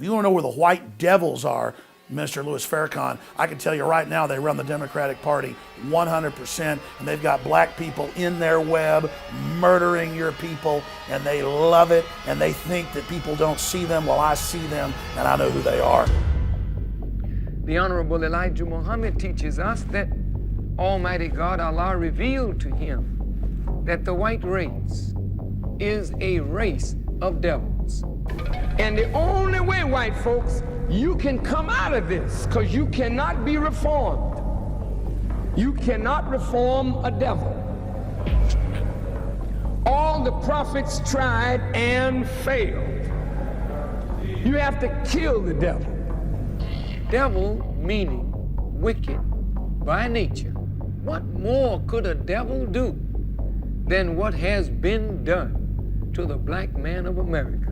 If you want to know where the white devils are, Mr. Louis Farrakhan, I can tell you right now they run the Democratic Party 100%, and they've got black people in their web murdering your people, and they love it, and they think that people don't see them. Well, I see them, and I know who they are. The Honorable Elijah Muhammad teaches us that Almighty God, Allah, revealed to him that the white race is a race of devils. And the only way, white folks, you can come out of this, because you cannot be reformed. You cannot reform a devil. All the prophets tried and failed. You have to kill the devil. Devil meaning wicked by nature. What more could a devil do than what has been done to the black man of America?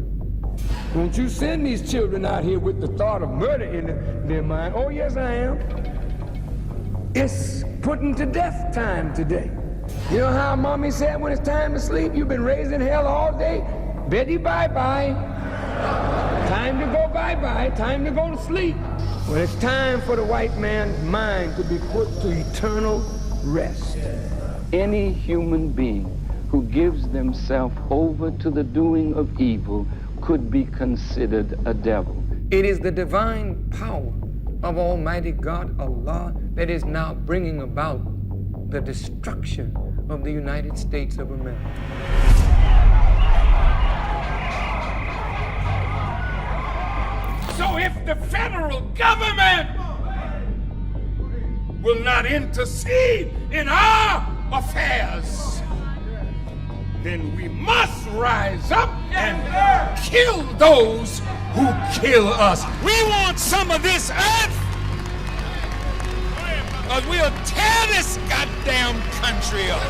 Won't you send these children out here with the thought of murder in their mind? Oh, yes, I am. It's putting to death time today. You know how mommy said when it's time to sleep, you've been raised in hell all day? Betty, bye-bye. Time to go bye-bye. Time to go to sleep. Well, it's time for the white man's mind to be put to eternal rest. Any human being who gives themselves over to the doing of evil could be considered a devil. It is the divine power of Almighty God, Allah, that is now bringing about the destruction of the United States of America. So if the federal government will not intercede in our affairs, then we must rise up and kill those who kill us. We want some of this earth, because we'll tear this goddamn country up.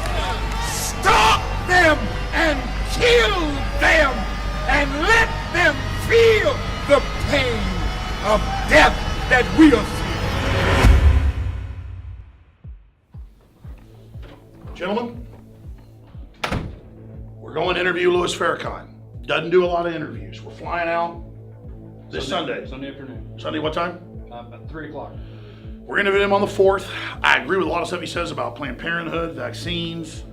Stop them and kill them and let them feel the pain of death that we are feeling. Gentlemen, we're going to interview Louis Farrakhan. Doesn't do a lot of interviews. We're flying out this Sunday. Sunday afternoon. Sunday, what time? About 3 o'clock. We're interviewing him on the 4th. I agree with a lot of stuff he says about Planned Parenthood, vaccines,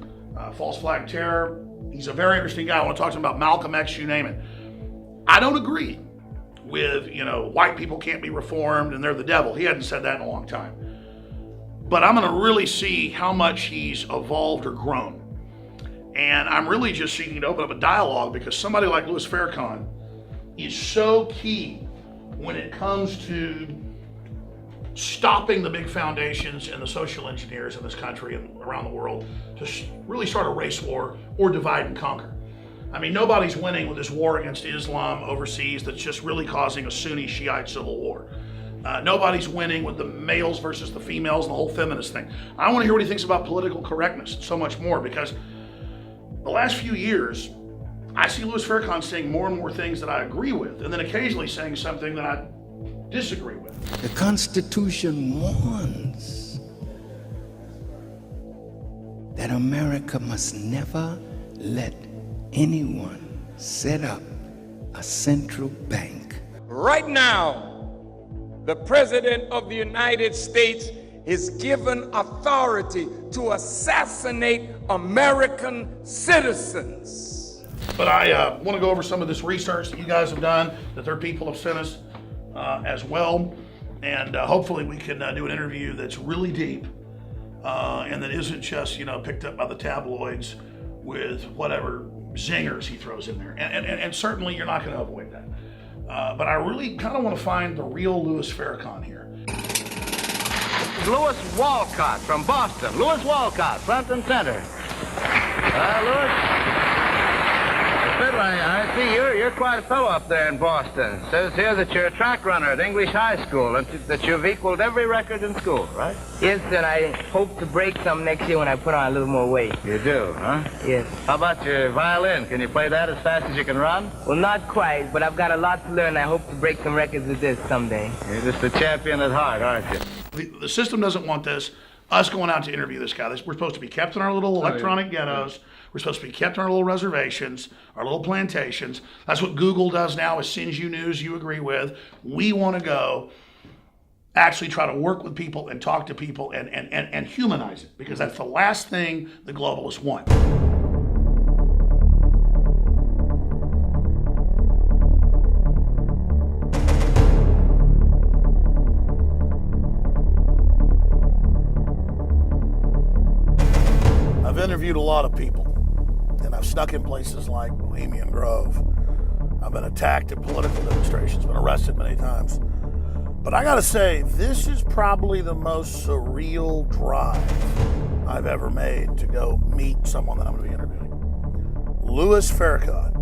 false flag terror. He's a very interesting guy. I want to talk to him about Malcolm X, you name it. I don't agree with, white people can't be reformed and they're the devil. He hadn't said that in a long time. But I'm going to really see how much he's evolved or grown. And I'm really just seeking to open up a dialogue, because somebody like Louis Farrakhan is so key when it comes to stopping the big foundations and the social engineers in this country and around the world to really start a race war or divide and conquer. I mean, nobody's winning with this war against Islam overseas that's just really causing a Sunni Shiite civil war. Nobody's winning with the males versus the females and the whole feminist thing. I want to hear what he thinks about political correctness and so much more, because the last few years, I see Louis Farrakhan saying more and more things that I agree with, and then occasionally saying something that I disagree with. The Constitution warns that America must never let anyone set up a central bank. Right now, the President of the United States is given authority to assassinate American citizens. But I want to go over some of this research that you guys have done, that their people have sent us as well. And hopefully we can do an interview that's really deep and that isn't just, picked up by the tabloids with whatever zingers he throws in there. And certainly you're not going to avoid that. But I really kind of want to find the real Louis Farrakhan here. Louis Walcott from Boston. Louis Walcott, front and center. Louis. Fiddler, I see you're quite a fellow up there in Boston. It says here that you're a track runner at English High School and that you've equaled every record in school, right? Yes, and I hope to break some next year when I put on a little more weight. You do, huh? Yes. How about your violin? Can you play that as fast as you can run? Well, not quite, but I've got a lot to learn. I hope to break some records with this someday. You're just a champion at heart, aren't you? The system doesn't want this. us going out to interview this guy. We're supposed to be kept in our little electronic ghettos. We're supposed to be kept in our little reservations, our little plantations. That's what Google does now, is sends you news you agree with. We want to go actually try to work with people and talk to people and humanize it, because that's the last thing the globalists want. I've interviewed a lot of people, and I've snuck in places like Bohemian Grove. I've been attacked at political demonstrations, been arrested many times. But I gotta say, this is probably the most surreal drive I've ever made to go meet someone that I'm gonna be interviewing. Louis Farrakhan.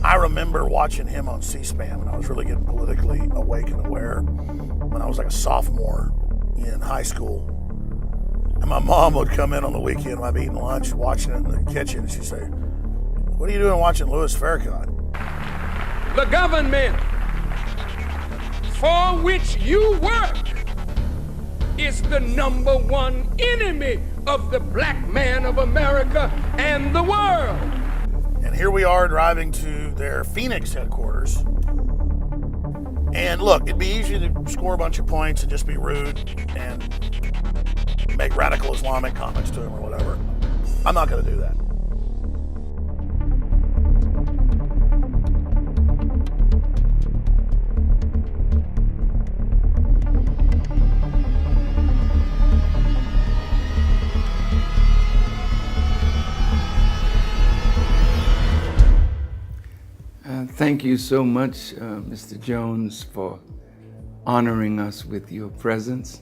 I remember watching him on C-SPAN when I was really getting politically awake and aware, when I was like a sophomore in high school. And my mom would come in on the weekend, I'd be eating lunch, watching it in the kitchen, and she'd say, "What are you doing watching Louis Farrakhan?" The government for which you work is the #1 enemy of the black man of America and the world. And here we are driving to their Phoenix headquarters. And look, it'd be easy to score a bunch of points and just be rude and make radical Islamic comments to him or whatever. I'm not going to do that. Thank you so much, Mr. Jones, for honoring us with your presence.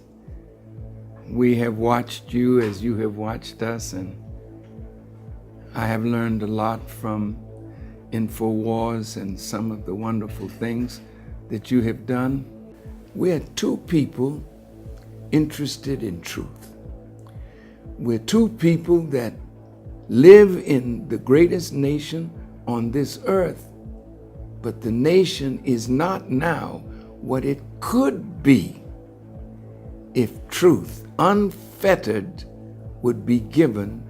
We have watched you as you have watched us, and I have learned a lot from InfoWars and some of the wonderful things that you have done. We're two people interested in truth. We're two people that live in the greatest nation on this earth, but the nation is not now what it could be if truth, unfettered, would be given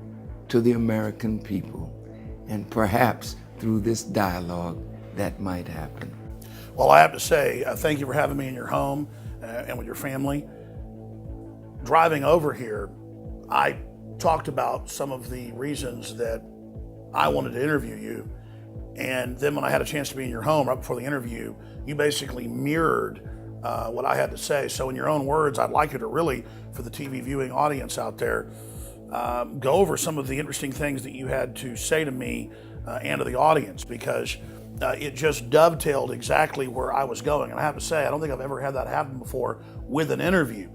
to the American people. And perhaps through this dialogue, that might happen. Well, I have to say, thank you for having me in your home and with your family. Driving over here, I talked about some of the reasons that I wanted to interview you. And then when I had a chance to be in your home right before the interview, you basically mirrored what I had to say. So in your own words, I'd like you to really, for the TV viewing audience out there, go over some of the interesting things that you had to say to me and to the audience, because it just dovetailed exactly where I was going. And I have to say, I don't think I've ever had that happen before with an interview.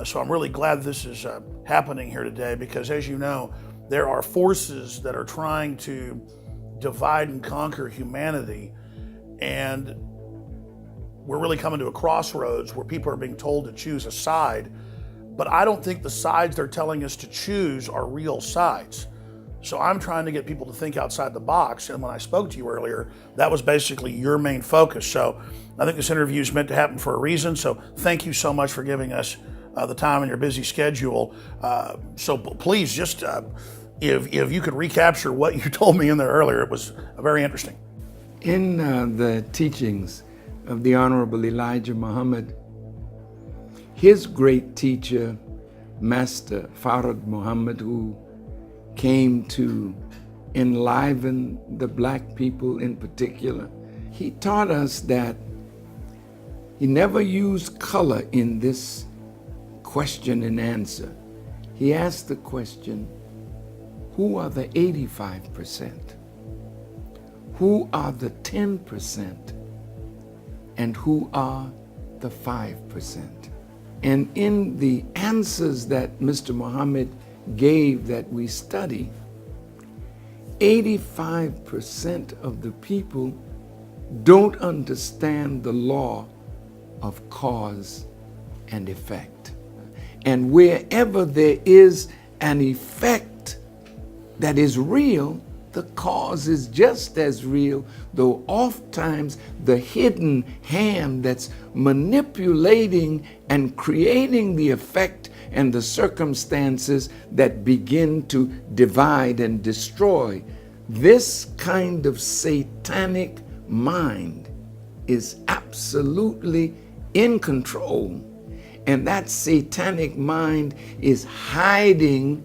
So I'm really glad this is happening here today, because as you know, there are forces that are trying to divide and conquer humanity, and we're really coming to a crossroads where people are being told to choose a side, but I don't think the sides they're telling us to choose are real sides. So I'm trying to get people to think outside the box, and when I spoke to you earlier, that was basically your main focus. So I think this interview is meant to happen for a reason, so thank you so much for giving us the time in your busy schedule. So please just if you could recapture what you told me in there earlier, it was very interesting. In the teachings of the Honorable Elijah Muhammad, his great teacher, Master Farad Muhammad, who came to enliven the black people in particular, he taught us that he never used color in this question and answer. He asked the question, who are the 85%? Who are the 10%? And who are the 5%? And in the answers that Mr. Muhammad gave that we study, 85% of the people don't understand the law of cause and effect. And wherever there is an effect that is real, the cause is just as real, though oftentimes the hidden hand that's manipulating and creating the effect and the circumstances that begin to divide and destroy. This kind of satanic mind is absolutely in control. And that satanic mind is hiding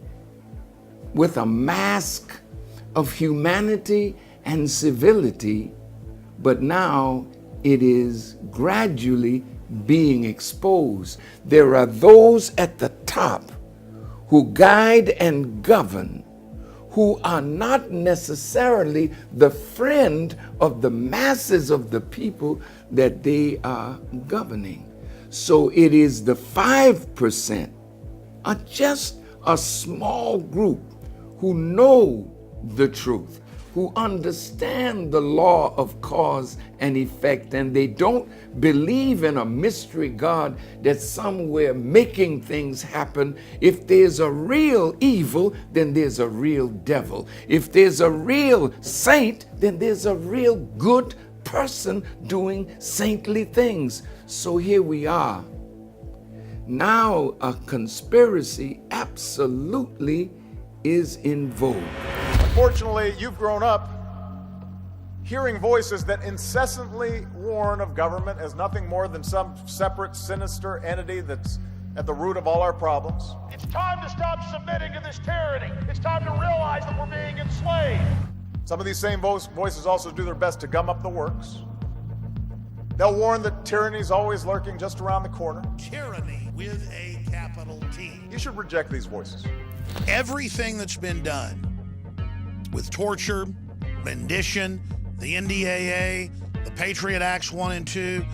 with a mask of humanity and civility, but now it is gradually being exposed. There are those at the top who guide and govern, who are not necessarily the friend of the masses of the people that they are governing. So it is the 5%, are just a small group who know the truth, who understand the law of cause and effect, and they don't believe in a mystery God that's somewhere making things happen. If there's a real evil, then there's a real devil. If there's a real saint, then there's a real good person doing saintly things. So here we are. Now a conspiracy absolutely is in vogue. Unfortunately, you've grown up hearing voices that incessantly warn of government as nothing more than some separate, sinister entity that's at the root of all our problems. It's time to stop submitting to this tyranny. It's time to realize that we're being enslaved. Some of these same voices also do their best to gum up the works. They'll warn that tyranny is always lurking just around the corner. Tyranny with a capital T. You should reject these voices. Everything that's been done with torture, rendition, the NDAA, the Patriot Acts 1 and 2,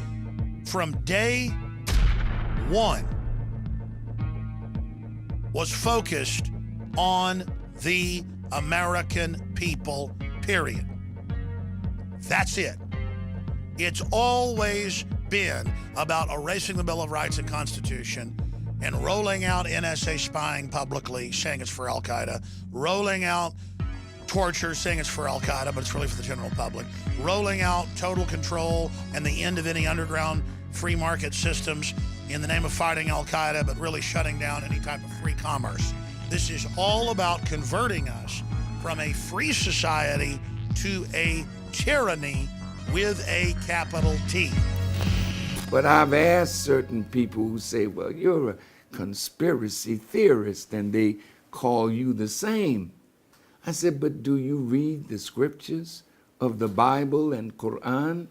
from day one was focused on the American people, period. That's it. It's always been about erasing the Bill of Rights and Constitution and rolling out NSA spying publicly, saying it's for Al-Qaeda, rolling out torture, saying it's for Al-Qaeda, but it's really for the general public, rolling out total control and the end of any underground free market systems in the name of fighting Al-Qaeda, but really shutting down any type of free commerce. This is all about converting us from a free society to a tyranny with a capital T. But I've asked certain people who say, well, you're a conspiracy theorist, and they call you the same. I said, but do you read the scriptures of the Bible and Quran?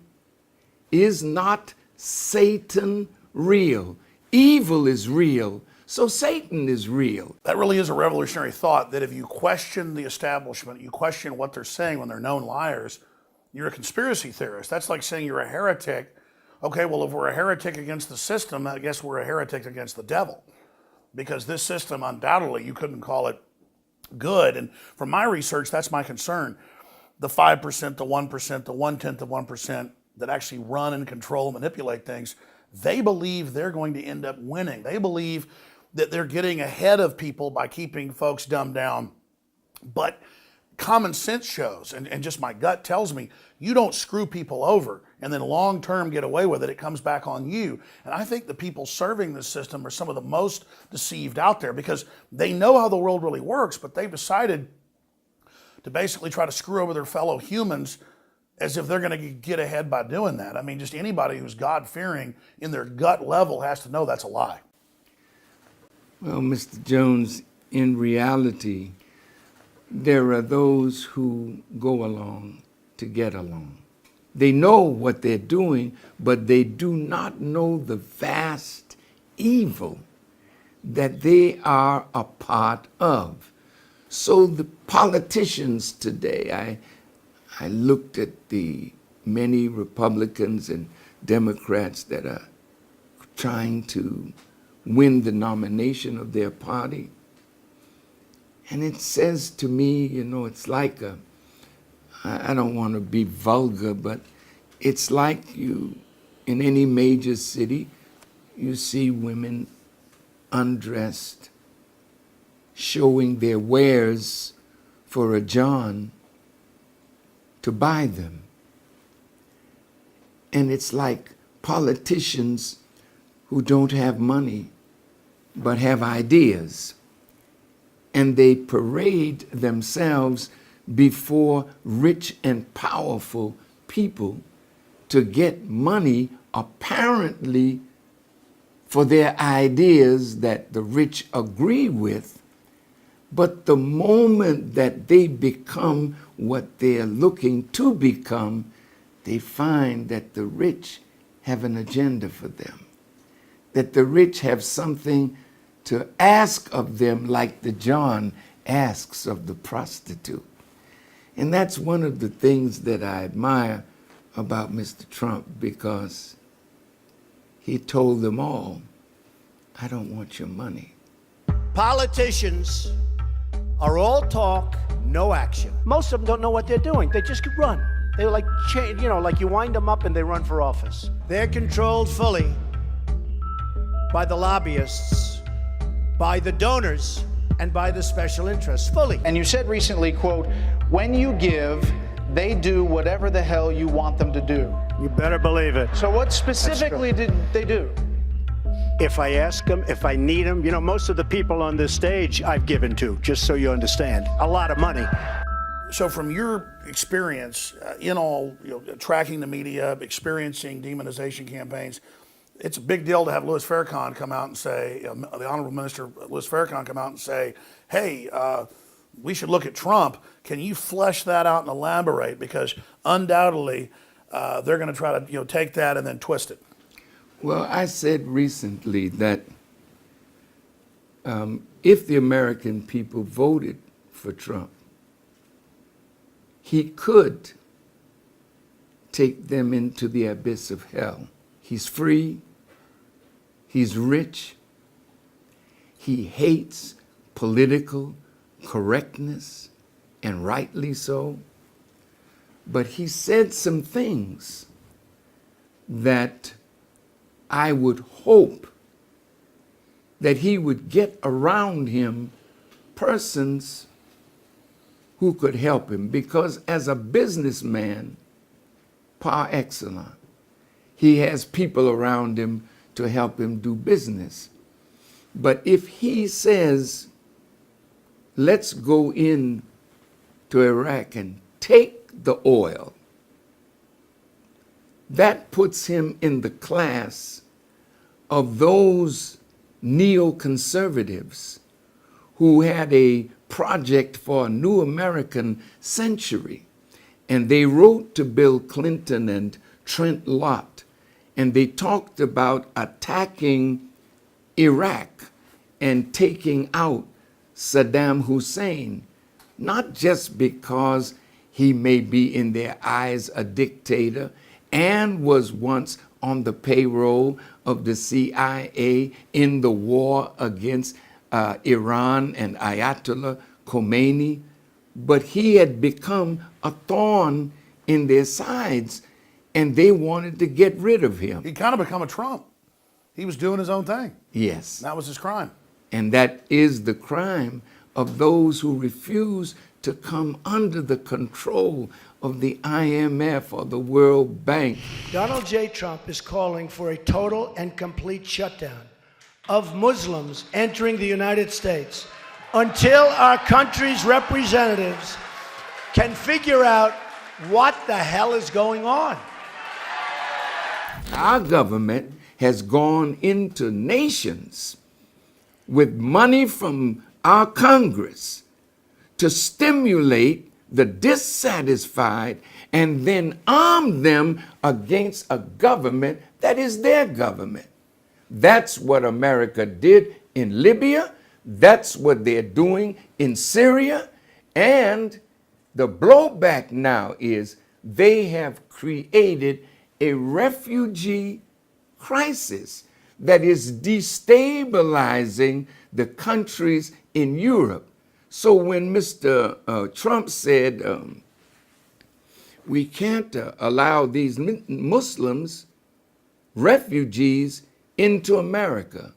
Is not Satan real? Evil is real, so Satan is real. That really is a revolutionary thought, that if you question the establishment, you question what they're saying when they're known liars, you're a conspiracy theorist. That's like saying you're a heretic. Okay, well, if we're a heretic against the system, I guess we're a heretic against the devil. Because this system, undoubtedly, you couldn't call it good. And from my research, that's my concern. The 5%, the 1%, the 1/10 of 1% that actually run and control, manipulate things, they believe they're going to end up winning. They believe that they're getting ahead of people by keeping folks dumbed down. But common sense shows, and just my gut tells me, you don't screw people over and then long-term get away with it. It comes back on you. And I think the people serving this system are some of the most deceived out there, because they know how the world really works, but they've decided to basically try to screw over their fellow humans as if they're going to get ahead by doing that. I mean, just anybody who's God-fearing in their gut level has to know that's a lie. Well, Mr. Jones, in reality, there are those who go along to get along. They know what they're doing, but they do not know the vast evil that they are a part of. So the politicians today, I looked at the many Republicans and Democrats that are trying to win the nomination of their party. And it says to me, you know, it's like I don't want to be vulgar, but it's like you, in any major city, you see women undressed, showing their wares for a John, to buy them. And it's like politicians who don't have money but have ideas, and they parade themselves before rich and powerful people to get money apparently for their ideas that the rich agree with. But the moment that they become what they're looking to become, they find that the rich have an agenda for them, that the rich have something to ask of them, like the John asks of the prostitute. And that's one of the things that I admire about Mr. Trump, because he told them all, I don't want your money. Politicians are all talk, no action. Most of them don't know what they're doing. They just run. They're like, like you wind them up and they run for office. They're controlled fully by the lobbyists, by the donors, and by the special interests, fully. And you said recently, quote, when you give, they do whatever the hell you want them to do. You better believe it. So what specifically did they do? If I ask them, if I need them, most of the people on this stage I've given to, just so you understand, a lot of money. So from your experience in all, tracking the media, experiencing demonization campaigns, it's a big deal to have Louis Farrakhan come out and say, the Honorable Minister Louis Farrakhan come out and say, hey, we should look at Trump. Can you flesh that out and elaborate? Because undoubtedly, they're going to try to take that and then twist it. Well, I said recently that if the American people voted for Trump, he could take them into the abyss of hell. He's free, he's rich, he hates political correctness, and rightly so. But he said some things that I would hope that he would get around him persons who could help him, because as a businessman par excellence, he has people around him to help him do business. But if he says, let's go in to Iraq and take the oil, that puts him in the class of those neoconservatives who had a project for a new American century. And they wrote to Bill Clinton and Trent Lott, and they talked about attacking Iraq and taking out Saddam Hussein, not just because he may be in their eyes a dictator and was once on the payroll of the CIA in the war against Iran and Ayatollah Khomeini, but he had become a thorn in their sides, and they wanted to get rid of him. He kind of become a Trump. He was doing his own thing. Yes. That was his crime. And that is the crime of those who refuse to come under the control of the IMF or the World Bank. Donald J. Trump is calling for a total and complete shutdown of Muslims entering the United States until our country's representatives can figure out what the hell is going on. Our government has gone into nations with money from our Congress to stimulate the dissatisfied and then arm them against a government that is their government. That's what America did in Libya. That's what they're doing in Syria. And the blowback now is they have created a refugee crisis that is destabilizing the countries in Europe. So when Mr. Trump said, we can't allow these Muslims, refugees, into America.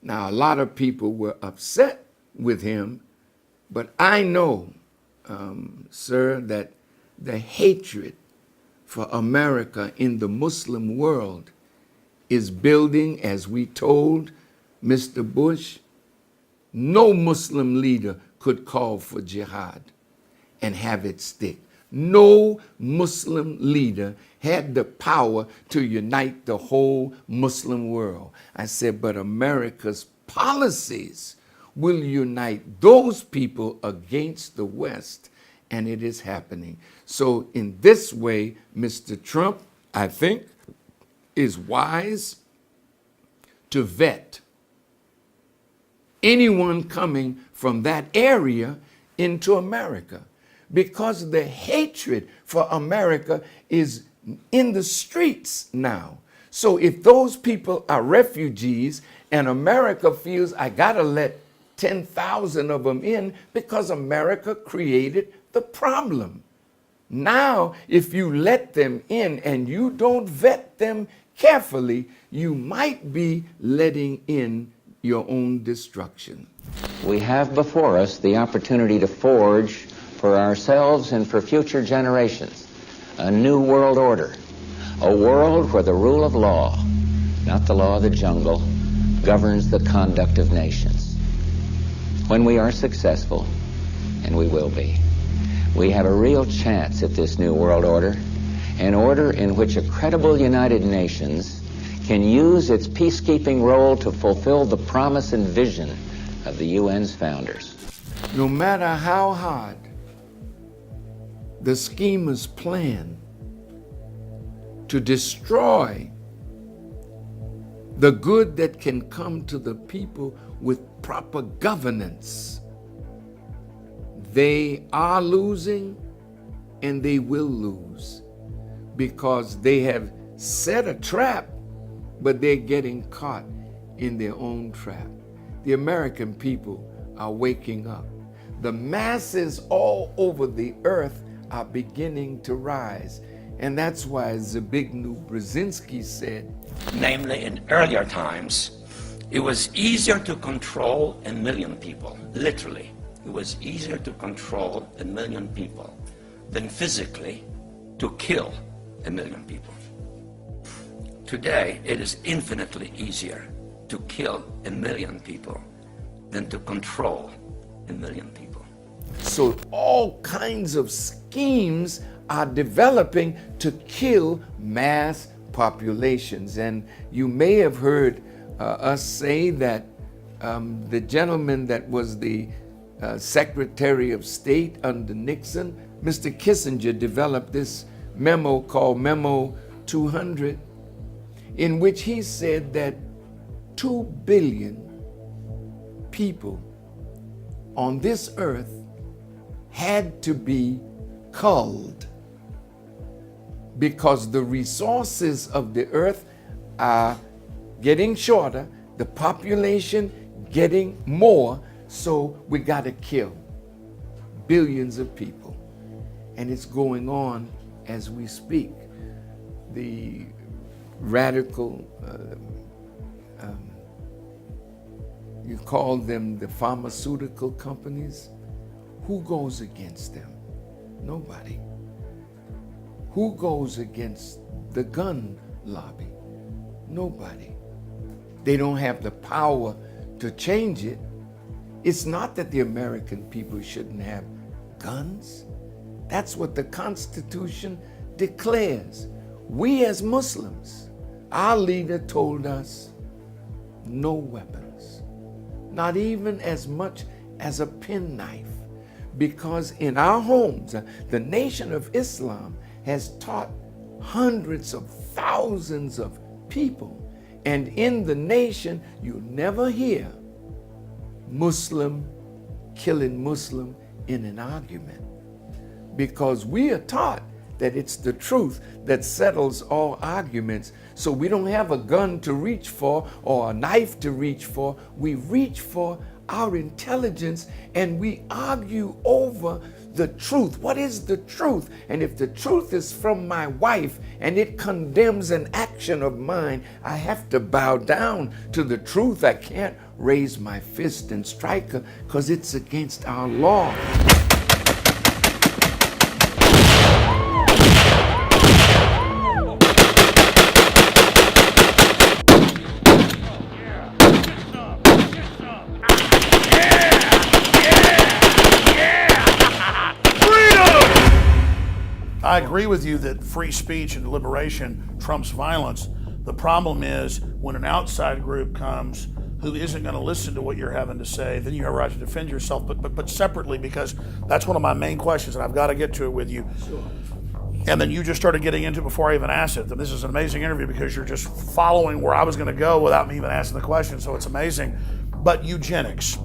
Now, a lot of people were upset with him, but I know, sir, that the hatred for America in the Muslim world is building, as we told Mr. Bush. No Muslim leader could call for jihad and have it stick. No Muslim leader had the power to unite the whole Muslim world. I said, but America's policies will unite those people against the West, and it is happening. So in this way, Mr. Trump, I think, is wise to vet anyone coming from that area into America, because the hatred for America is in the streets now. So if those people are refugees and America feels I gotta let 10,000 of them in because America created the problem. Now, if you let them in and you don't vet them carefully, you might be letting in your own destruction. We have before us the opportunity to forge for ourselves and for future generations a new world order, a world where the rule of law, not the law of the jungle, governs the conduct of nations. When we are successful, and we will be, we have a real chance at this new world order, an order in which a credible United Nations can use its peacekeeping role to fulfill the promise and vision of the UN's founders. No matter how hard the schemers plan to destroy the good that can come to the people with proper governance, they are losing and they will lose, because they have set a trap, but they're getting caught in their own trap. The American people are waking up. The masses all over the earth are beginning to rise. And that's why Zbigniew Brzezinski said, namely in earlier times, it was easier to control 1 million people, literally. It was easier to control 1 million people than physically to kill 1 million people. Today, it is infinitely easier to kill 1 million people than to control 1 million people. So all kinds of schemes are developing to kill mass populations. And you may have heard us say that the gentleman that was the Secretary of State under Nixon, Mr. Kissinger, developed this memo called Memo 200, in which he said that 2 billion people on this earth had to be culled because the resources of the earth are getting shorter, the population getting more, so we got to kill billions of people. And it's going on as we speak. The radical, you call them the pharmaceutical companies. Who goes against them? Nobody. Who goes against the gun lobby? Nobody. They don't have the power to change it. It's not that the American people shouldn't have guns. That's what the Constitution declares. We as Muslims, our leader told us, no weapons, not even as much as a penknife. Because in our homes, the Nation of Islam has taught hundreds of thousands of people. And in the nation, you never hear Muslim killing Muslim in an argument. Because we are taught that it's the truth that settles all arguments. So we don't have a gun to reach for or a knife to reach for. We reach for our intelligence and we argue over the truth. What is the truth? And if the truth is from my wife and it condemns an action of mine, I have to bow down to the truth. I can't raise my fist and strike her because it's against our law. I agree with you that free speech and deliberation trumps violence. The problem is when an outside group comes who isn't going to listen to what you're having to say, then you have a right to defend yourself, but separately, because that's one of my main questions, and I've got to get to it with you. Sure. And then you just started getting into it before I even asked it. This is an amazing interview because you're just following where I was going to go without me even asking the question, so it's amazing. But eugenics.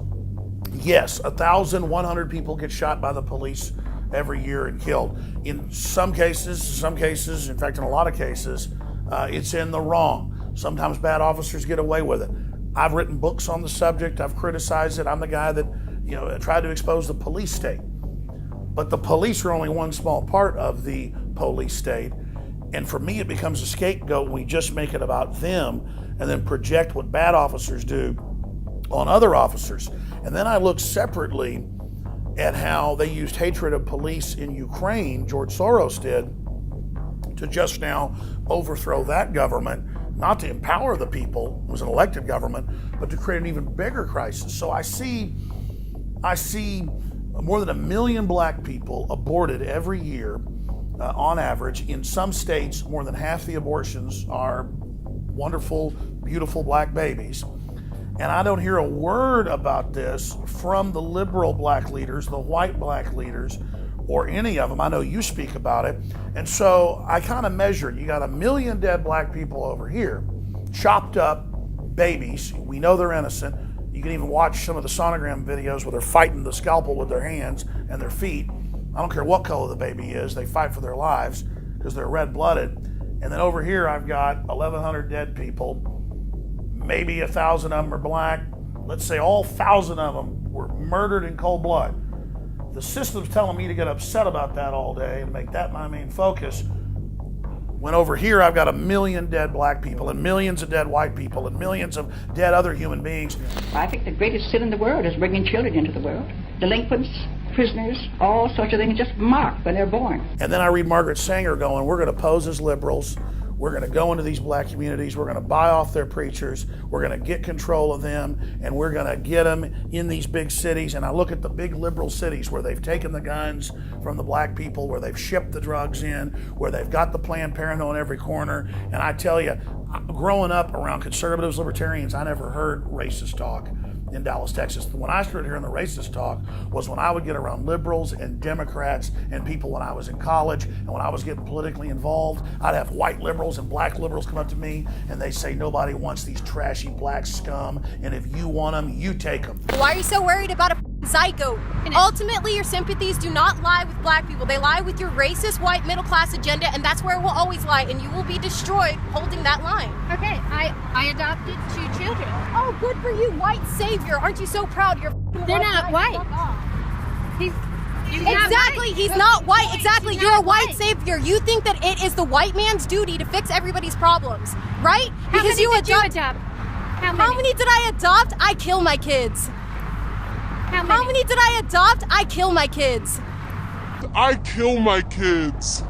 Yes, 1,100 people get shot by the police every year and killed. In some cases, in fact, in a lot of cases, it's in the wrong. Sometimes bad officers get away with it. I've written books on the subject. I've criticized it. I'm the guy that, tried to expose the police state. But the police are only one small part of the police state. And for me, it becomes a scapegoat when we just make it about them and then project what bad officers do on other officers. And then I look separately at how they used hatred of police in Ukraine, George Soros did, to just now overthrow that government, not to empower the people, it was an elected government, but to create an even bigger crisis. So I see more than 1 million black people aborted every year on average. In some states, more than half the abortions are wonderful, beautiful black babies. And I don't hear a word about this from the liberal black leaders, the white black leaders, or any of them. I know you speak about it. And so I kind of measured. You got 1 million dead black people over here, chopped up babies. We know they're innocent. You can even watch some of the sonogram videos where they're fighting the scalpel with their hands and their feet. I don't care what color the baby is. They fight for their lives because they're red-blooded. And then over here, I've got 1,100 dead people. Maybe 1,000 of them are black. Let's say all 1,000 of them were murdered in cold blood. The system's telling me to get upset about that all day and make that my main focus. When over here I've got 1 million dead black people and millions of dead white people and millions of dead other human beings. I think the greatest sin in the world is bringing children into the world. Delinquents, prisoners, all sorts of things just marked when they're born. And then I read Margaret Sanger going, we're going to pose as liberals. We're going to go into these black communities. We're going to buy off their preachers. We're going to get control of them, and we're going to get them in these big cities. And I look at the big liberal cities where they've taken the guns from the black people, where they've shipped the drugs in, where they've got the Planned Parenthood on every corner. And I tell you, growing up around conservatives, libertarians, I never heard racist talk in Dallas, Texas. When I started hearing the racist talk was when I would get around liberals and Democrats and people when I was in college and when I was getting politically involved. I'd have white liberals and black liberals come up to me and they say, nobody wants these trashy black scum, and if you want them, you take them. Why are you so worried about a zygote? Ultimately, your sympathies do not lie with black people. They lie with your racist white middle class agenda, and that's where it will always lie, and you will be destroyed holding that line. Okay, I adopted 2 children. Oh, good for you, white savior. Aren't you so proud? They're not white. He's not white. Exactly, you're a white savior. You think that it is the white man's duty to fix everybody's problems, right? How many did you adopt? How many did I adopt? I kill my kids. How many did I adopt? I kill my kids. I kill my kids.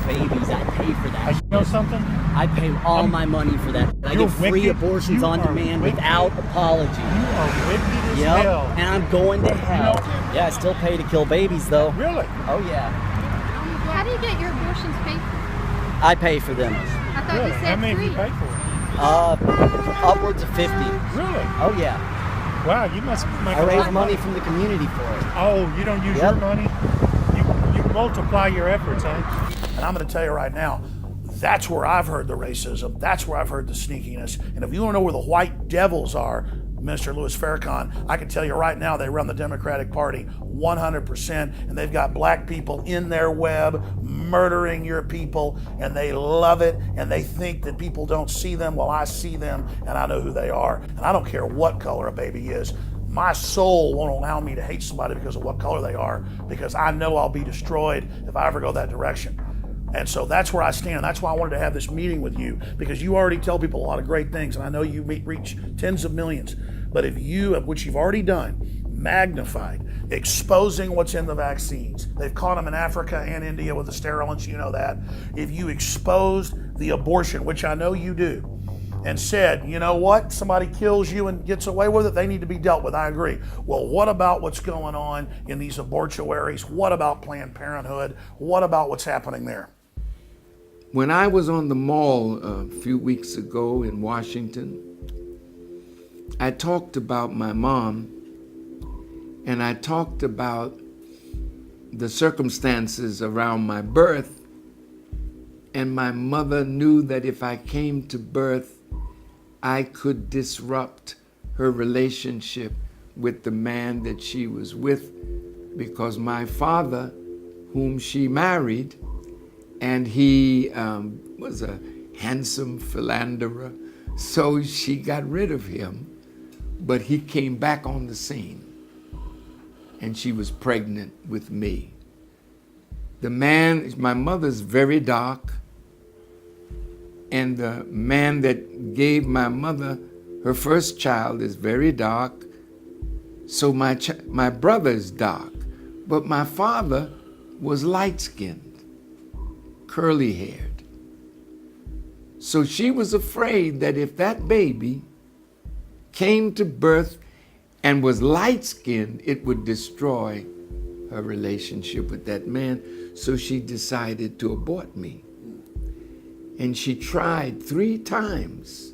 Babies, I pay for that. You know something? I pay all my money for that. I get free abortions on demand without apology. You are wicked as hell. And I'm going to hell. Yeah, I still pay to kill babies, though. Really? Oh, yeah. How do you get your abortions paid for? I pay for them. I thought you said How many 3. do you pay for? Upwards of 50. Really? Oh, yeah. Wow, you must make I raise money from the community for it. Oh, you don't use your money? You multiply your efforts, eh? And I'm going to tell you right now, that's where I've heard the racism. That's where I've heard the sneakiness. And if you want to know where the white devils are, Minister Louis Farrakhan, I can tell you right now they run the Democratic Party 100%, and they've got black people in their web murdering your people, and they love it, and they think that people don't see them. Well, I see them, and I know who they are. And I don't care what color a baby is. My soul won't allow me to hate somebody because of what color they are, because I know I'll be destroyed if I ever go that direction. And so that's where I stand. That's why I wanted to have this meeting with you, because you already tell people a lot of great things, and I know you reach tens of millions. But if you, which you've already done, magnified, exposing what's in the vaccines. They've caught them in Africa and India with the sterilants, you know that. If you exposed the abortion, which I know you do, and said, you know what, somebody kills you and gets away with it, they need to be dealt with. I agree. Well, what about what's going on in these abortuaries? What about Planned Parenthood? What about what's happening there? When I was on the mall a few weeks ago in Washington, I talked about my mom, and I talked about the circumstances around my birth, and my mother knew that if I came to birth, I could disrupt her relationship with the man that she was with, because my father, whom she married, and he was a handsome philanderer, so she got rid of him, but he came back on the scene, and she was pregnant with me. The man, my mother's very dark, and the man that gave my mother her first child is very dark, so my brother is dark, but my father was light-skinned, curly-haired. So she was afraid that if that baby came to birth and was light-skinned, it would destroy her relationship with that man. So she decided to abort me. And she tried 3 times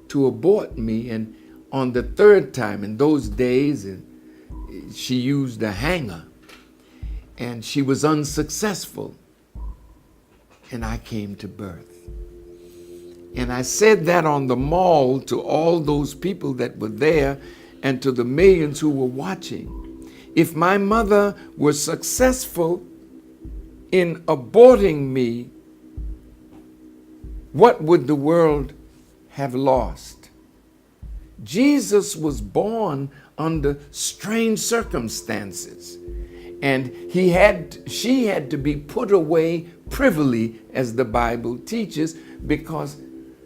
to abort me, and on the 3rd time, in those days, she used a hanger, and she was unsuccessful. And I came to birth. And I said that on the mall to all those people that were there and to the millions who were watching. If my mother was successful in aborting me, what would the world have lost? Jesus was born under strange circumstances, and she had to be put away privily, as the Bible teaches, because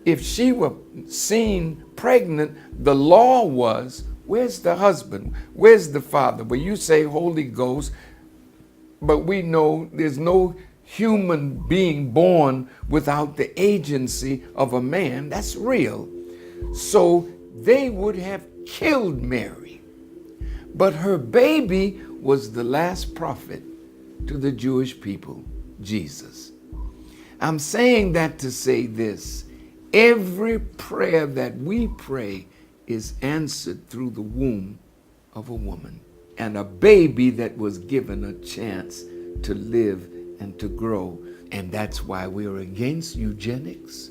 if she were seen pregnant, the law was, where's the husband? Where's the father? Well, you say Holy Ghost, but we know there's no human being born without the agency of a man. That's real. So they would have killed Mary. But her baby was the last prophet to the Jewish people, Jesus. I'm saying that to say this: every prayer that we pray is answered through the womb of a woman, and a baby that was given a chance to live and to grow. And that's why we're against eugenics.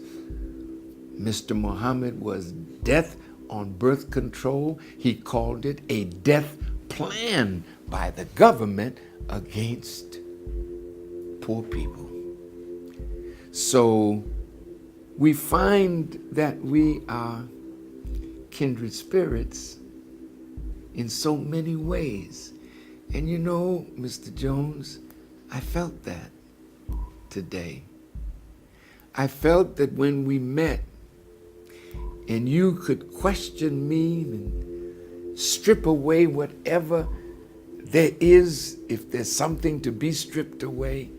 Mr. Muhammad was death on birth control. He called it a death plan by the government against poor people. So we find that we are kindred spirits in so many ways. And you know, Mr. Jones, I felt that today. I felt that when we met and you could question me and strip away whatever there is, if there's something to be stripped away,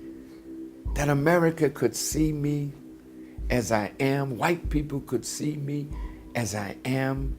that America could see me as I am, white people could see me as I am.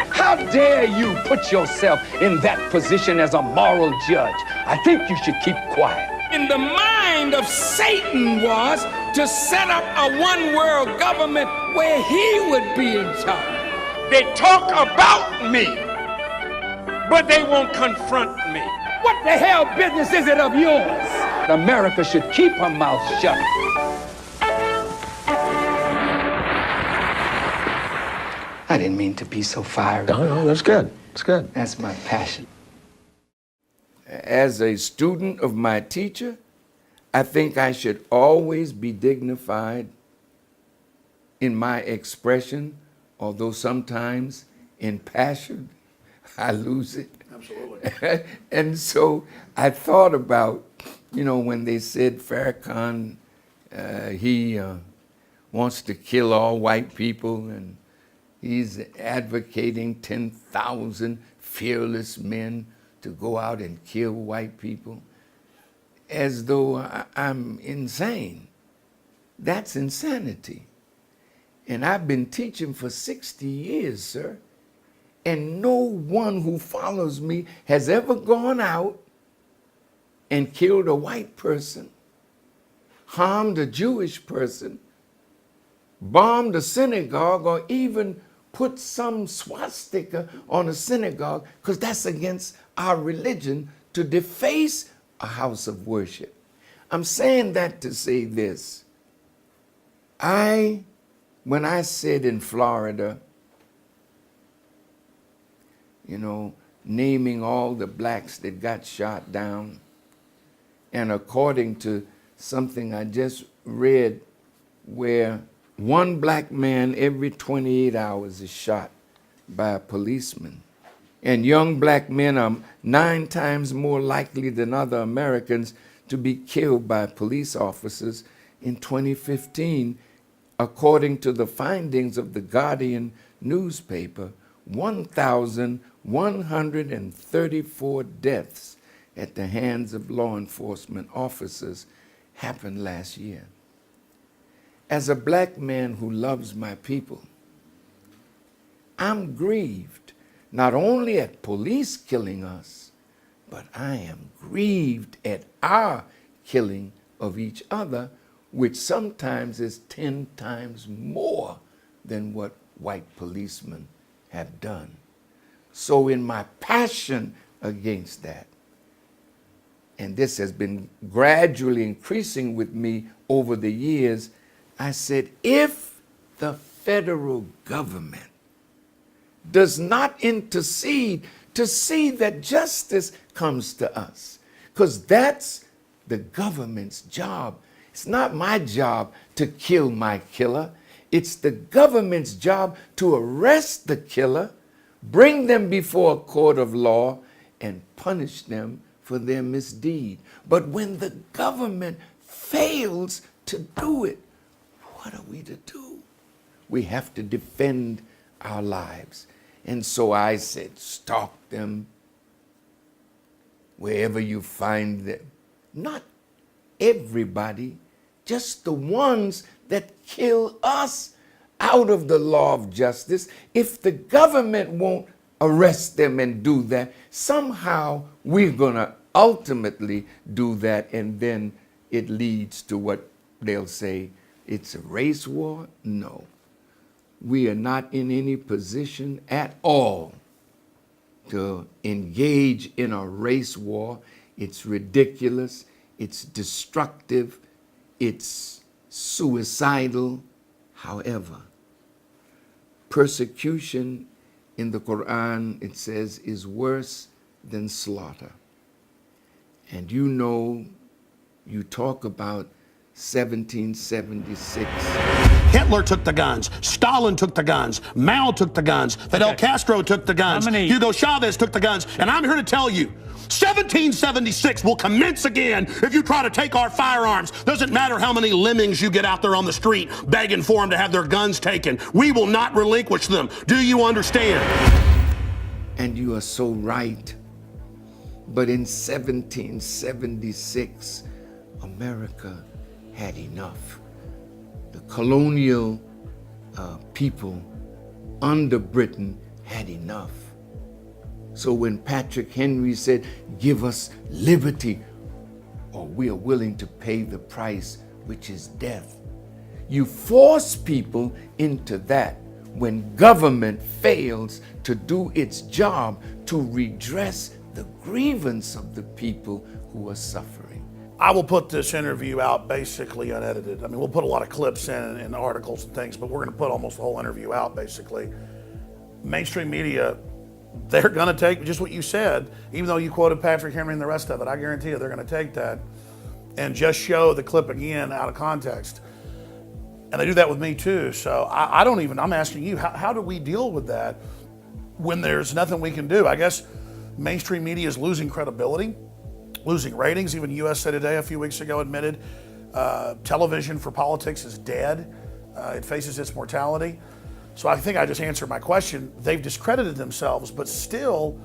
How dare you put yourself in that position as a moral judge? I think you should keep quiet. In the mind of Satan was to set up a one-world government where he would be in charge. They talk about me, but they won't confront me. What the hell business is it of yours? America should keep her mouth shut. I didn't mean to be so fiery. No, that's good. That's good. That's my passion. As a student of my teacher, I think I should always be dignified in my expression, although sometimes in passion I lose it. Absolutely. And so I thought about, when they said Farrakhan, he wants to kill all white people, and he's advocating 10,000 fearless men to go out and kill white people, as though I'm insane. That's insanity. And I've been teaching for 60 years, sir. And no one who follows me has ever gone out and killed a white person, harmed a Jewish person, bombed a synagogue, or even put some swastika on a synagogue, because that's against our religion to deface a house of worship. I'm saying that to say this. When I said in Florida, naming all the blacks that got shot down, and according to something I just read, where one black man every 28 hours is shot by a policeman. And young black men are 9 times more likely than other Americans to be killed by police officers in 2015, according to the findings of the Guardian newspaper. 1,134 deaths at the hands of law enforcement officers happened last year. As a black man who loves my people, I'm grieved not only at police killing us, but I am grieved at our killing of each other, which sometimes is 10 times more than what white policemen have done. So in my passion against that, and this has been gradually increasing with me over the years, I said, if the federal government does not intercede to see that justice comes to us, because that's the government's job. It's not my job to kill my killer. It's the government's job to arrest the killer, bring them before a court of law, and punish them for their misdeed. But when the government fails to do it, what are we to do? We have to defend our lives. And so I said, stalk them wherever you find them. Not everybody, just the ones that kill us out of the law of justice. If the government won't arrest them and do that, somehow we're going to ultimately do that, and then it leads to what they'll say, it's a race war. No, we are not in any position at all to engage in a race war. It's ridiculous, it's destructive, it's suicidal. However, persecution in the Quran, it says, is worse than slaughter. And you talk about 1776. Hitler took the guns. Stalin took the guns. Mao took the guns. Fidel Castro took the guns. Hugo Chavez took the guns. And I'm here to tell you, 1776 will commence again if you try to take our firearms. Doesn't matter how many lemmings you get out there on the street begging for them to have their guns taken. We will not relinquish them. Do you understand? And you are so right. But in 1776, America had enough. The colonial people under Britain had enough. So when Patrick Henry said, give us liberty, or we are willing to pay the price, which is death, you force people into that when government fails to do its job to redress the grievance of the people who are suffering. I will put this interview out basically unedited. I mean, we'll put a lot of clips in and articles and things, but we're going to put almost the whole interview out basically. Mainstream media, they're going to take just what you said, even though you quoted Patrick Henry and the rest of it. I guarantee you they're going to take that and just show the clip again out of context. And they do that with me too. So I'm asking you, how do we deal with that? when there's nothing we can do. I guess mainstream media is losing credibility, losing ratings. Even USA Today a few weeks ago admitted television for politics is dead. It faces its mortality. So I think I just answered my question. They've discredited themselves, but still,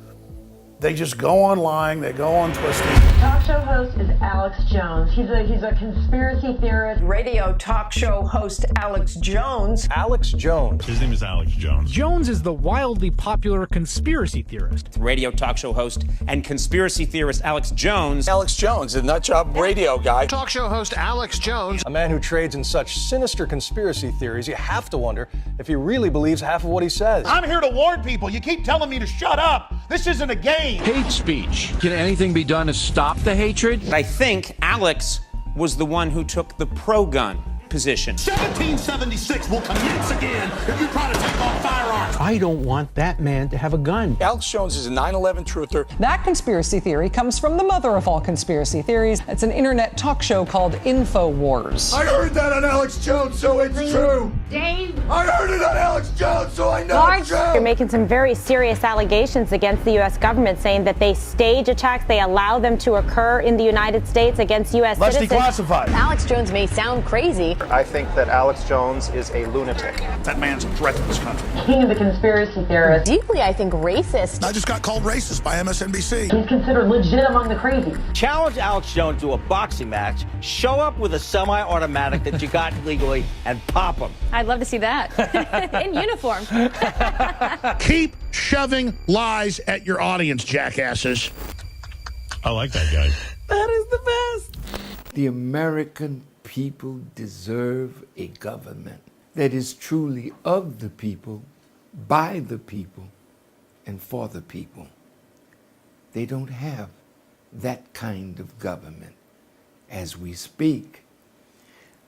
they just go on lying, they go on twisting. Talk show host is Alex Jones. He's a conspiracy theorist. Radio talk show host Alex Jones. Alex Jones. His name is Alex Jones. Jones is the wildly popular conspiracy theorist. Radio talk show host and conspiracy theorist Alex Jones. Alex Jones, the nutjob radio guy. Talk show host Alex Jones. A man who trades in such sinister conspiracy theories, you have to wonder if he really believes half of what he says. I'm here to warn people. You keep telling me to shut up. This isn't a game. Hate speech. Can anything be done to stop the hatred? I think Alex was the one who took the pro-gun position. 1776 will commence again if you try to take off firearms. I don't want that man to have a gun. Alex Jones is a 9/11 truther. That conspiracy theory comes from the mother of all conspiracy theories. It's an internet talk show called InfoWars. I heard that on Alex Jones, so it's true. Dave. I heard it on Alex Jones, so I know it's true. You're making some very serious allegations against the U.S. government, saying that they stage attacks, they allow them to occur in the United States against U.S. Let's citizens. declassify. Alex Jones may sound crazy. I think that Alex Jones is a lunatic. That man's a threat to this country. King of the conspiracy theorists. Deeply, I think, racist. I just got called racist by MSNBC. He's considered legit among the crazies. Challenge Alex Jones to a boxing match, show up with a semi-automatic that you got legally, and pop him. I'd love to see that. In uniform. Keep shoving lies at your audience, jackasses. I like that guy. That is the best. The American people deserve a government that is truly of the people, by the people, and for the people. They don't have that kind of government as we speak.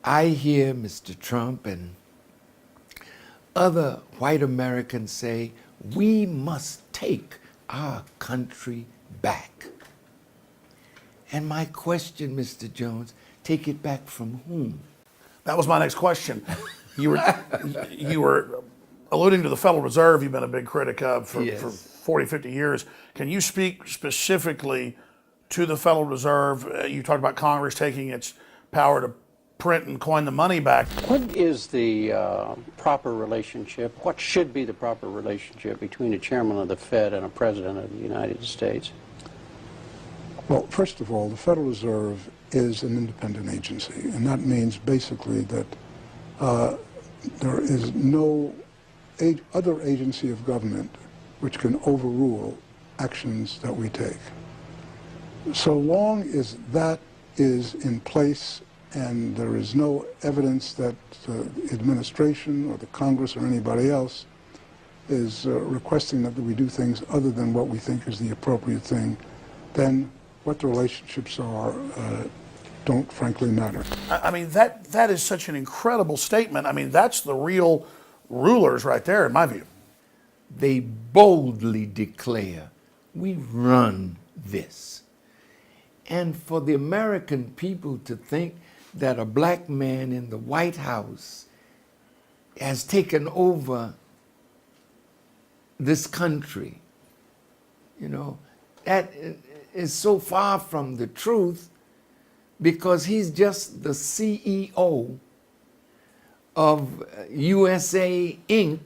I hear Mr. Trump and other white Americans say, we must take our country back. And my question, Mr. Jones, take it back from whom? That was my next question. You were alluding to the Federal Reserve you've been a big critic of for 40, 50 years. Can you speak specifically to the Federal Reserve? You talked about Congress taking its power to print and coin the money back. What is the proper relationship? What should be the proper relationship between a chairman of the Fed and a president of the United States? Well, first of all, the Federal Reserve is an independent agency, and that means basically that there is no other agency of government which can overrule actions that we take. So long as that is in place and there is no evidence that the administration or the Congress or anybody else is requesting that we do things other than what we think is the appropriate thing, then what the relationships are don't frankly matter. I mean, that is such an incredible statement. I mean, that's the real rulers right there, in my view. They boldly declare, we run this. And for the American people to think that a black man in the White House has taken over this country, you know, that is so far from the truth, because he's just the CEO of USA Inc.,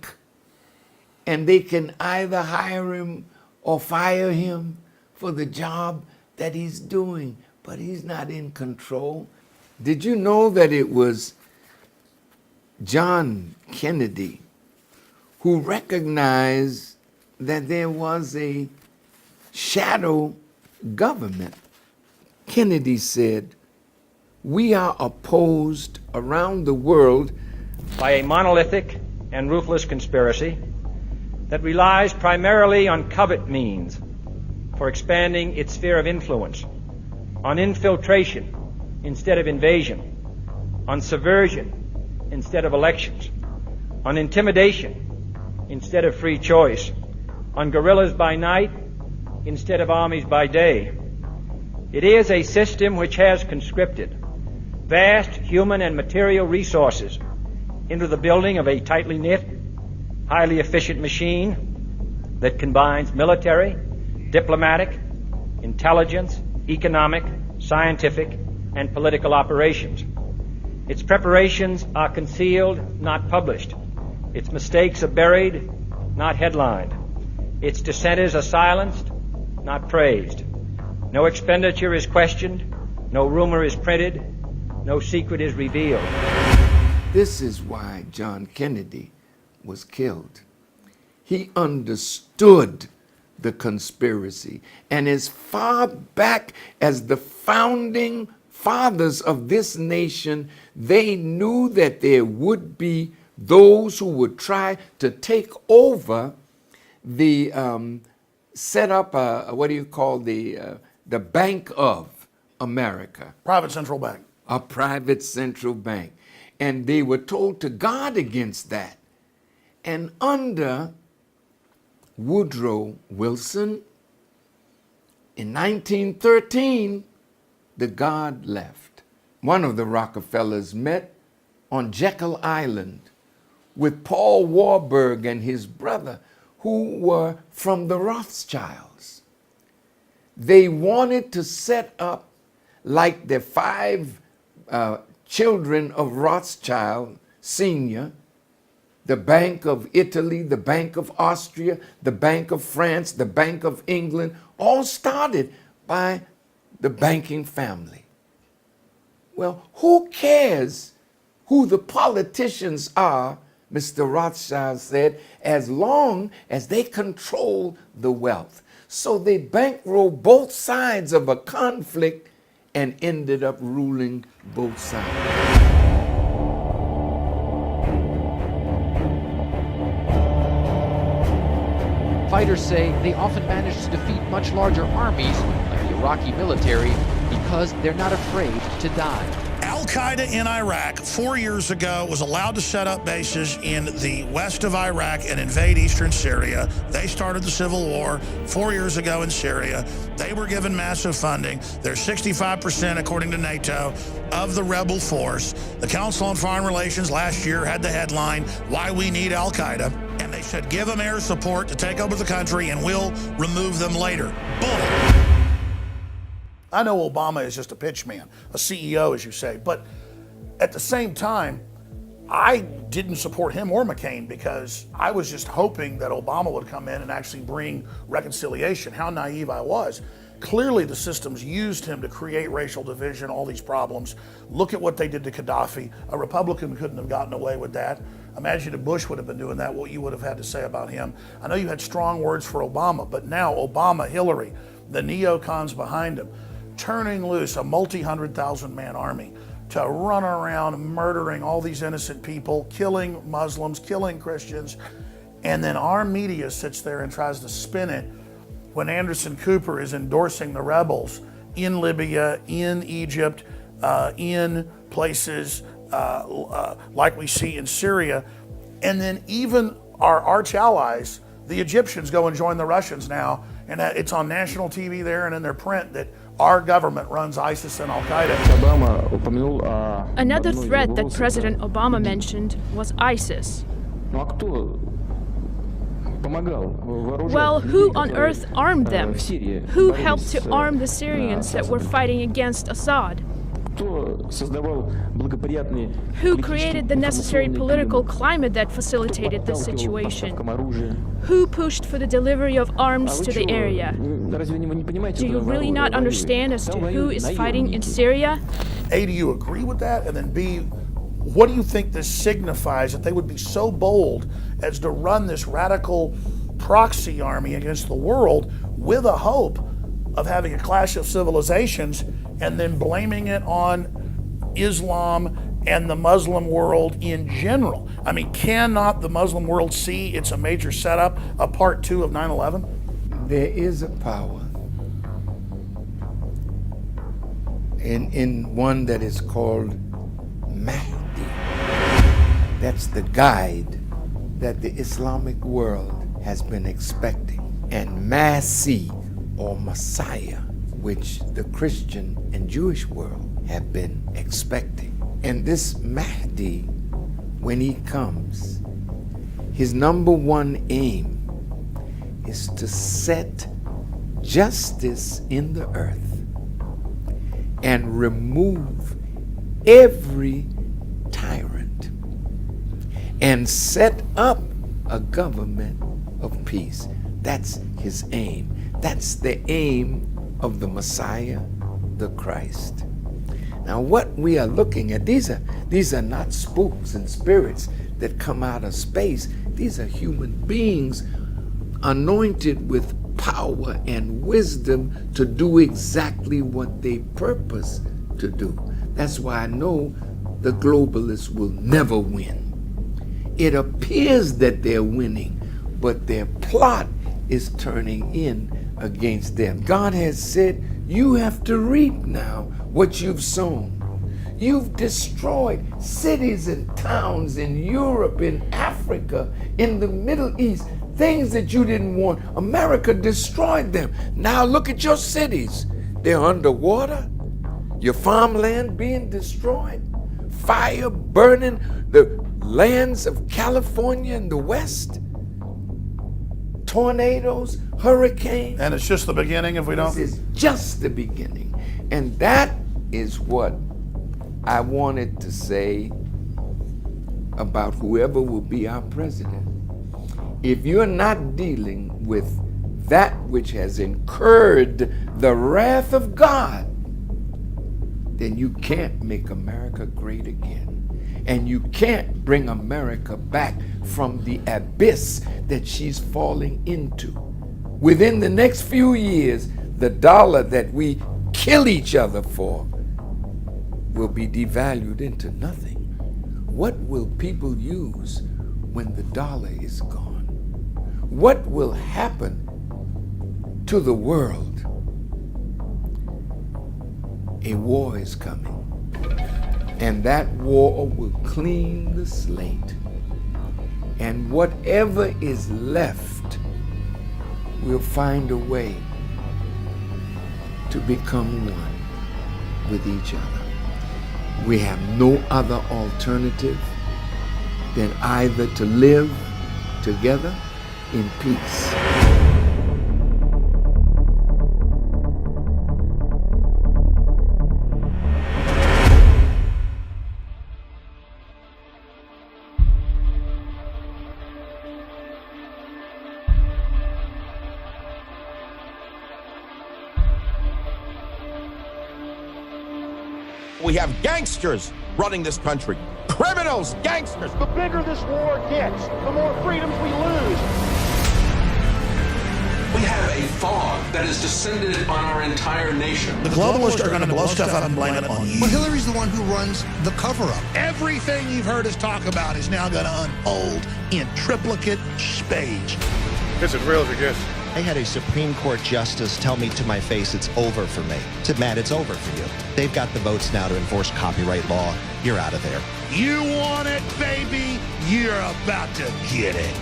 and they can either hire him or fire him for the job that he's doing, but he's not in control. Did you know that it was John Kennedy who recognized that there was a shadow government? Kennedy said, we are opposed around the world by a monolithic and ruthless conspiracy that relies primarily on covert means for expanding its sphere of influence, on infiltration instead of invasion, on subversion instead of elections, on intimidation instead of free choice, on guerrillas by night instead of armies by day. It is a system which has conscripted vast human and material resources into the building of a tightly knit, highly efficient machine that combines military, diplomatic, intelligence, economic, scientific, and political operations. Its preparations are concealed, not published. Its mistakes are buried, not headlined. Its dissenters are silenced, not praised. No expenditure is questioned, no rumor is printed, no secret is revealed. This is why John Kennedy was killed. He understood the conspiracy, and as far back as the founding fathers of this nation, they knew that there would be those who would try to take over the set up what do you call the Bank of America, private central bank, a private central bank, and they were told to guard against that. And under Woodrow Wilson, in 1913, the guard left. One of the Rockefellers met on Jekyll Island with Paul Warburg and his brother, who were from the Rothschilds. They wanted to set up like the 5 children of Rothschild Sr., the Bank of Italy, the Bank of Austria, the Bank of France, the Bank of England, all started by the banking family. Well, who cares who the politicians are, Mr. Rothschild said, as long as they control the wealth. So they bankrolled both sides of a conflict and ended up ruling both sides. Fighters say they often manage to defeat much larger armies, like the Iraqi military, because they're not afraid to die. Al-Qaeda in Iraq 4 years ago was allowed to set up bases in the west of Iraq and invade eastern Syria. They started the civil war 4 years ago in Syria. They were given massive funding. They're 65%, according to NATO, of the rebel force. The Council on Foreign Relations last year had the headline, "Why We Need Al-Qaeda." And they said, give them air support to take over the country and we'll remove them later. Bull. I know Obama is just a pitch man, a CEO, as you say, but at the same time, I didn't support him or McCain because I was just hoping that Obama would come in and actually bring reconciliation. How naive I was. Clearly, the systems used him to create racial division, all these problems. Look at what they did to Gaddafi. A Republican couldn't have gotten away with that. Imagine if Bush would have been doing that, what you would have had to say about him. I know you had strong words for Obama, but now Obama, Hillary, the neocons behind him, turning loose a multi-100,000-man army to run around murdering all these innocent people, killing Muslims, killing Christians, and then our media sits there and tries to spin it when Anderson Cooper is endorsing the rebels in Libya, in Egypt, in places like we see in Syria. And then even our arch allies, the Egyptians, go and join the Russians now, and it's on national TV there and in their print that our government runs ISIS and Al-Qaeda. Another threat that President Obama mentioned was ISIS. Well, who on earth armed them? Who helped to arm the Syrians that were fighting against Assad? Who created the necessary political climate that facilitated this situation? Who pushed for the delivery of arms to the area? Do you really not understand as to who is fighting in Syria? A, do you agree with that? And then B, what do you think this signifies that they would be so bold as to run this radical proxy army against the world with a hope of having a clash of civilizations and then blaming it on Islam and the Muslim world in general? I mean, cannot the Muslim world see it's a major setup, a part 2 of 9/11? There is a power in one that is called Mahdi. That's the guide that the Islamic world has been expecting. And Masih, or Messiah, which the Christian and Jewish world have been expecting. And this Mahdi, when he comes, his number one aim is to set justice in the earth and remove every tyrant and set up a government of peace. That's his aim. That's the aim of the Messiah, the Christ. Now what we are looking at, these are not spooks and spirits that come out of space. These are human beings anointed with power and wisdom to do exactly what they purpose to do. That's why I know the globalists will never win. It appears that they're winning, but their plot is turning in against them. God has said, you have to reap now what you've sown. You've destroyed cities and towns in Europe, in Africa, in the Middle East, things that you didn't want. America destroyed them. Now look at your cities. They're underwater. Your farmland being destroyed. Fire burning the lands of California and the West. Tornadoes, hurricanes. And it's just the beginning if we don't. This is just the beginning. And that is what I wanted to say about whoever will be our president. If you're not dealing with that which has incurred the wrath of God, then you can't make America great again. And you can't bring America back from the abyss that she's falling into. Within the next few years, the dollar that we kill each other for will be devalued into nothing. What will people use when the dollar is gone? What will happen to the world? A war is coming. And that war will clean the slate. And whatever is left, we'll find a way to become one with each other. We have no other alternative than either to live together in peace. We have gangsters running this country. Criminals, gangsters. The bigger this war gets, the more freedoms we lose. We have a fog that has descended on our entire nation. The globalists are going to blow stuff up and blame it on you. Well, Hillary's the one who runs the cover-up. Everything you've heard us talk about is now going to unfold in triplicate spades. It's as real as it gets. I had a Supreme Court justice tell me to my face, it's over for me. I said, Matt, it's over for you. They've got the votes now to enforce copyright law. You're out of there. You want it, baby? You're about to get it.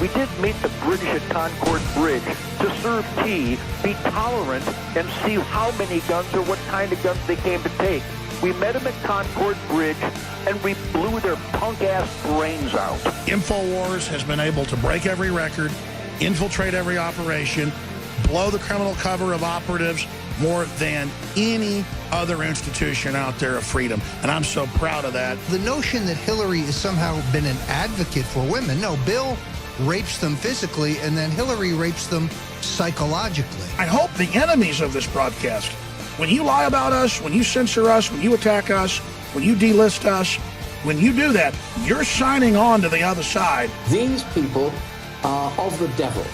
We did meet the British at Concord Bridge to serve tea, be tolerant, and see how many guns or what kind of guns they came to take. We met them at Concord Bridge, and we blew their punk-ass brains out. InfoWars has been able to break every record, infiltrate every operation, blow the criminal cover of operatives more than any other institution out there of freedom. And I'm so proud of that. The notion that Hillary has somehow been an advocate for women, no, Bill rapes them physically, and then Hillary rapes them psychologically. I hope the enemies of this broadcast, when you lie about us, when you censor us, when you attack us, when you delist us, when you do that, you're signing on to the other side. These people are of the devil.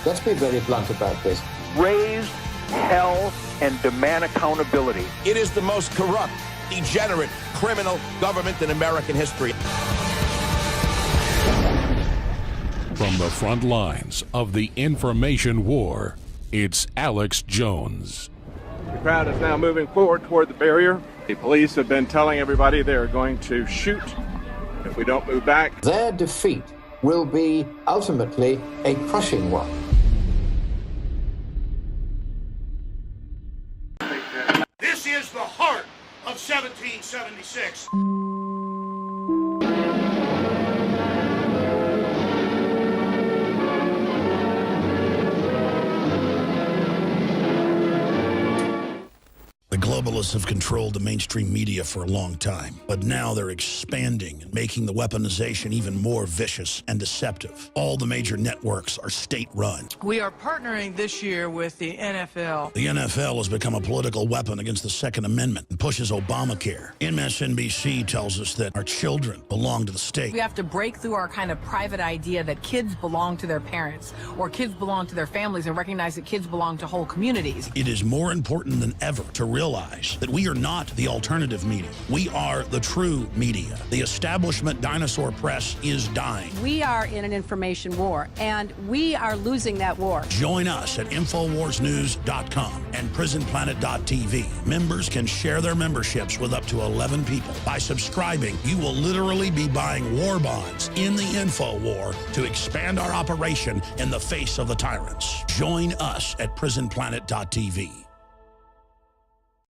Let's be very blunt about this. Raise hell and demand accountability. It is the most corrupt, degenerate, criminal government in American history. From the front lines of the information war, it's Alex Jones. The crowd is now moving forward toward the barrier. The police have been telling everybody they're going to shoot if we don't move back. Their defeat will be ultimately a crushing one. This is the heart of 1776. The globalists have controlled the mainstream media for a long time, but now they're expanding and making the weaponization even more vicious and deceptive. All the major networks are state-run. We are partnering this year with the NFL. The NFL has become a political weapon against the Second Amendment and pushes Obamacare. MSNBC tells us that our children belong to the state. We have to break through our kind of private idea that kids belong to their parents or kids belong to their families and recognize that kids belong to whole communities. It is more important than ever to realize that we are not the alternative media. We are the true media. The establishment dinosaur press is dying. We are in an information war, and we are losing that war. Join us at InfoWarsNews.com and PrisonPlanet.tv. Members can share their memberships with up to 11 people. By subscribing, you will literally be buying war bonds in the info war to expand our operation in the face of the tyrants. Join us at PrisonPlanet.tv.